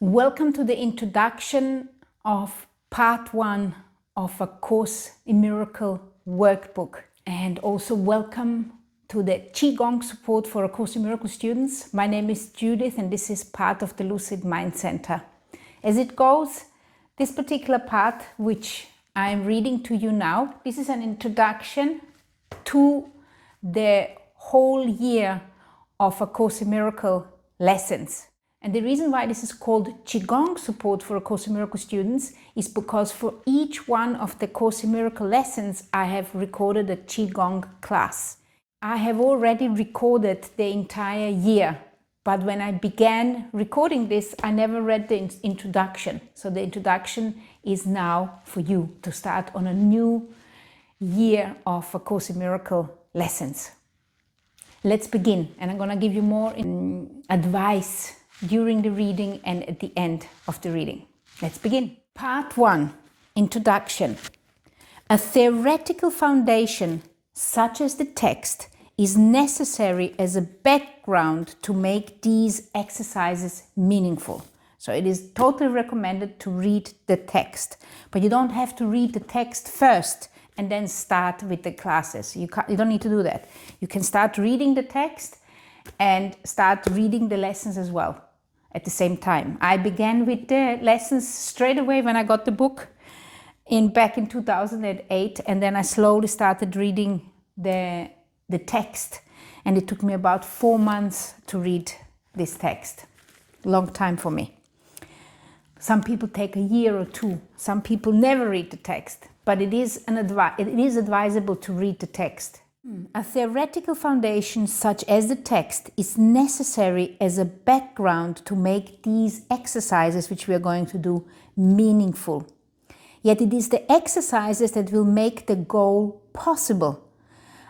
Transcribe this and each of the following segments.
Welcome to the introduction of part 1 of A Course in Miracle Workbook, and also welcome to the Qigong support for A Course in Miracle students. My name is Judith and this is part of the Lucid Mind Center. As it goes, this particular part which I'm reading to you now, this is an introduction to the whole year of A Course in Miracle lessons. And the reason why this is called Qigong support for A Course in Miracle students is because for each one of the Course in Miracle lessons, I have recorded a Qigong class. I have already recorded the entire year, but when I began recording this, I never read the introduction. So the introduction is now for you to start on a new year of A Course in Miracle lessons. Let's begin, and I'm going to give you more advice during the reading and at the end of the reading. Let's begin. Part 1, Introduction. A theoretical foundation, such as the text, is necessary as a background to make these exercises meaningful. So it is totally recommended to read the text, but you don't have to read the text first and then start with the classes. You don't need to do that. You can start reading the text and start reading the lessons as well at the same time. I began with the lessons straight away when I got the book back in 2008, and then I slowly started reading the text, and it took me about 4 months to read this text. Long time for me. Some people take a year or 2. Some people never read the text, but it is advisable to read the text. A theoretical foundation such as the text is necessary as a background to make these exercises, which we are going to do, meaningful. Yet it is the exercises that will make the goal possible.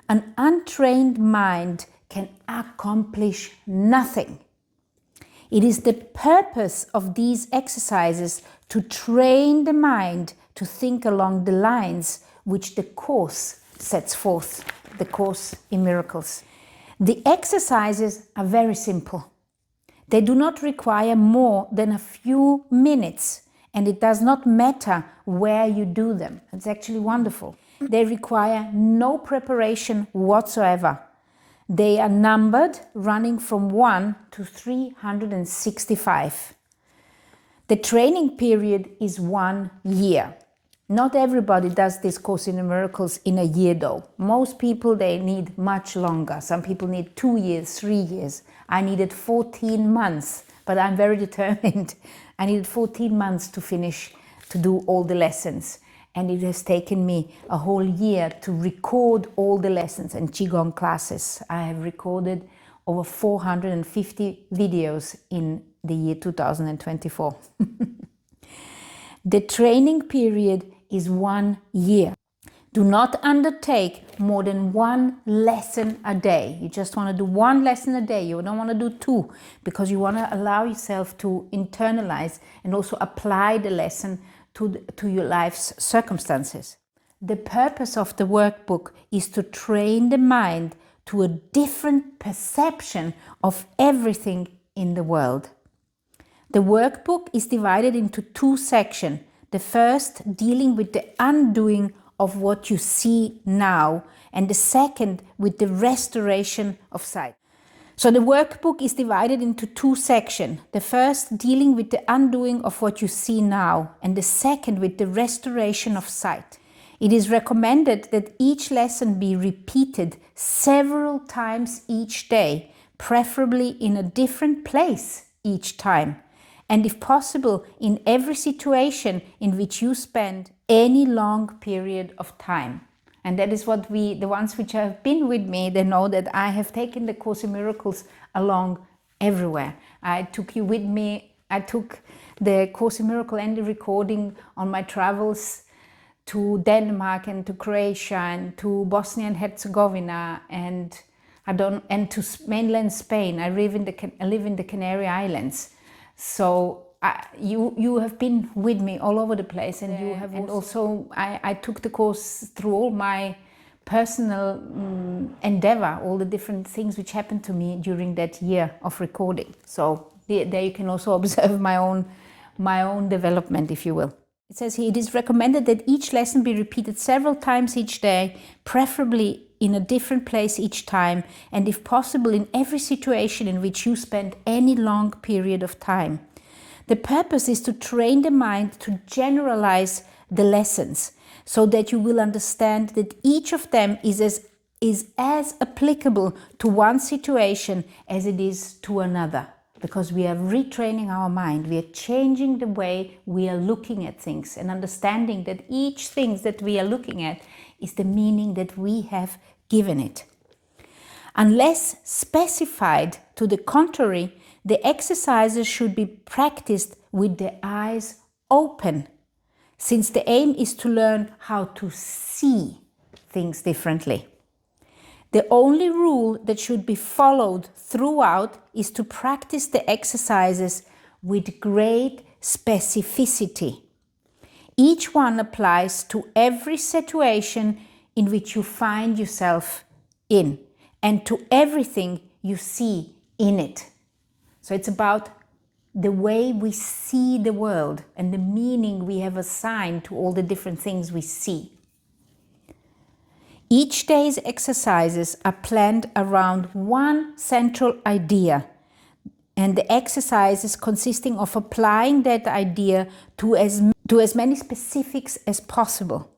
An untrained mind can accomplish nothing. It is the purpose of these exercises to train the mind to think along the lines which the Course sets forth. The Course in Miracles. The exercises are very simple. They do not require more than a few minutes, and it does not matter where you do them. It's actually wonderful. They require no preparation whatsoever. They are numbered, running from 1 to 365. The training period is 1 year. Not everybody does this Course in the Miracles in a year though. Most people, they need much longer. Some people need 2 years, 3 years. I needed 14 months, but I'm very determined. I needed 14 months to finish, to do all the lessons. And it has taken me a whole year to record all the lessons and Qigong classes. I have recorded over 450 videos in the year 2024. The training period is 1 year. Do not undertake more than 1 lesson a day. You just want to do 1 lesson a day. You don't want to do 2 because you want to allow yourself to internalize and also apply the lesson to your life's circumstances. The purpose of the workbook is to train the mind to a different perception of everything in the world. The workbook is divided into 2 sections. The first dealing with the undoing of what you see now, and the second with the restoration of sight. So the workbook is divided into 2 sections. The first dealing with the undoing of what you see now, and the second with the restoration of sight. It is recommended that each lesson be repeated several times each day, preferably in a different place each time, and if possible, in every situation in which you spend any long period of time. And that is what the ones which have been with me, they know that I have taken the Course in Miracles along everywhere. I took you with me. I took the Course in Miracle and the recording on my travels to Denmark and to Croatia and to Bosnia and Herzegovina and to mainland Spain. I live in the Canary Islands. So you have been with me all over the place, and you have also I took the course through all my personal endeavor, all the different things which happened to me during that year of recording. So There you can also observe my own development, if you will. It says here, it is recommended that each lesson be repeated several times each day, preferably in a different place each time, and if possible in every situation in which you spend any long period of time. The purpose is to train the mind to generalize the lessons so that you will understand that each of them is as applicable to one situation as it is to another. Because we are retraining our mind, we are changing the way we are looking at things and understanding that each thing that we are looking at is the meaning that we have given it. Unless specified to the contrary, the exercises should be practiced with the eyes open, since the aim is to learn how to see things differently. The only rule that should be followed throughout is to practice the exercises with great specificity. Each one applies to every situation in which you find yourself in, and to everything you see in it. So it's about the way we see the world and the meaning we have assigned to all the different things we see. Each day's exercises are planned around one central idea, and the exercises consisting of applying that idea to as many specifics as possible.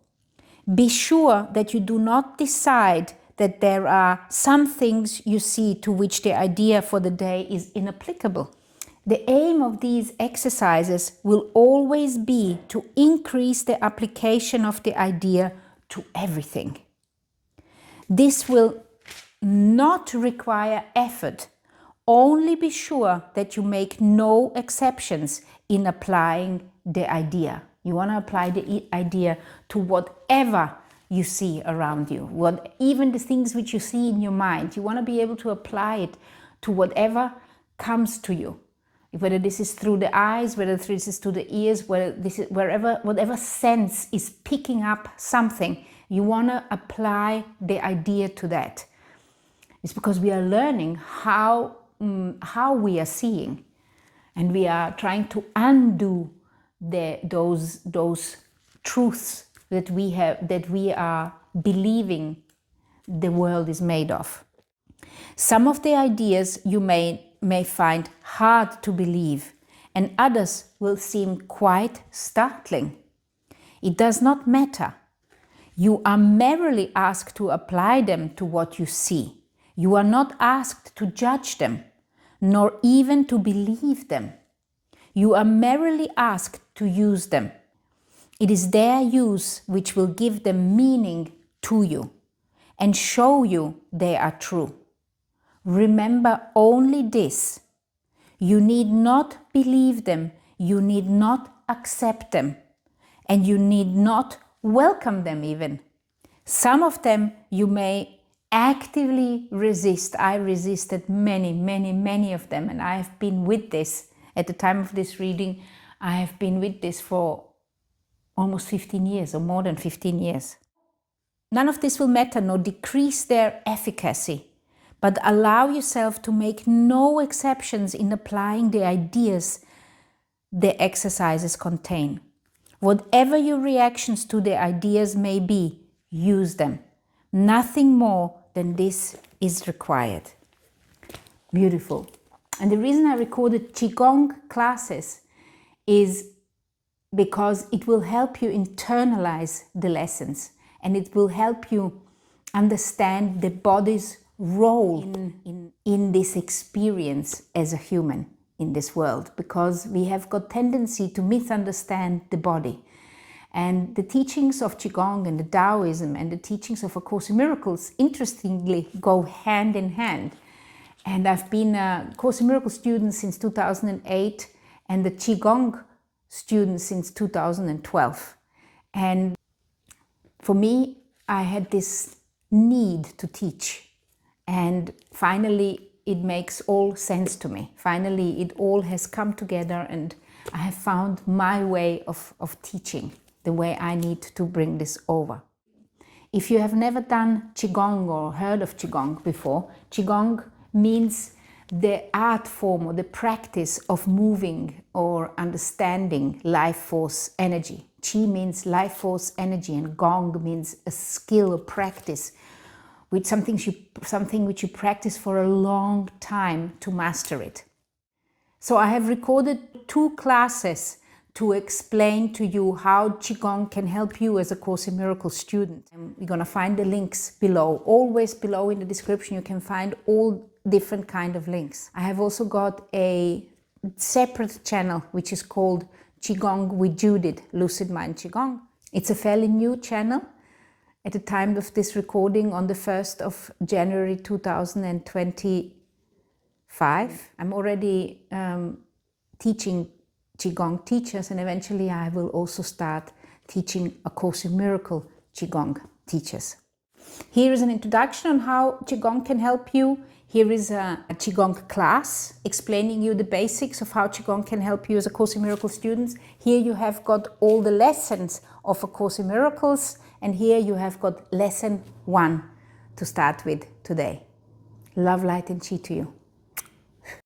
Be sure that you do not decide that there are some things you see to which the idea for the day is inapplicable. The aim of these exercises will always be to increase the application of the idea to everything. This will not require effort. Only be sure that you make no exceptions in applying the idea. You want to apply the idea to whatever you see around you, even the things which you see in your mind. You want to be able to apply it to whatever comes to you. Whether this is through the eyes, whether this is through the ears, whatever sense is picking up something, you want to apply the idea to that. It's because we are learning how we are seeing, and we are trying to undo those truths that we are believing the world is made of. Some of the ideas you may find hard to believe, and others will seem quite startling. It does not matter. You are merely asked to apply them to what you see. You are not asked to judge them, nor even to believe them. You are merely asked to use them. It is their use which will give them meaning to you and show you they are true. Remember only this: you need not believe them, you need not accept them, and you need not welcome them even. Some of them you may actively resist. I resisted many of them, and I have been with this. At the time of this reading, I have been with this for almost 15 years or more than 15 years. None of this will matter nor decrease their efficacy, but allow yourself to make no exceptions in applying the ideas the exercises contain. Whatever your reactions to the ideas may be, use them. Nothing more than this is required. Beautiful. And the reason I recorded Qigong classes is because it will help you internalize the lessons, and it will help you understand the body's role in this experience as a human in this world, because we have got tendency to misunderstand the body. And the teachings of Qigong and the Taoism and the teachings of A Course in Miracles, interestingly, go hand in hand. And I've been a Course in Miracles student since 2008 and the Qigong student since 2012. And for me, I had this need to teach. And finally, it makes all sense to me. Finally, it all has come together, and I have found my way of teaching, the way I need to bring this over. If you have never done Qigong or heard of Qigong before, Qigong means the art form or the practice of moving or understanding life force energy. Qi means life force energy, and Gong means a skill or practice, with something which you practice for a long time to master it. So I have recorded 2 classes to explain to you how Qigong can help you as a Course in Miracles student. And you're going to find the links below. Always below in the description you can find all different kind of links. I have also got a separate channel which is called Qigong with Judith, Lucid Mind Qigong. It's a fairly new channel. At the time of this recording, on the 1st of January 2025, I'm already teaching Qigong teachers, and eventually I will also start teaching A Course in Miracles Qigong teachers. Here is an introduction on how Qigong can help you. Here is a Qigong class explaining you the basics of how Qigong can help you as a Course in Miracles students. Here you have got all the lessons of A Course in Miracles, and here you have got lesson 1 to start with today. Love, light and Qi to you.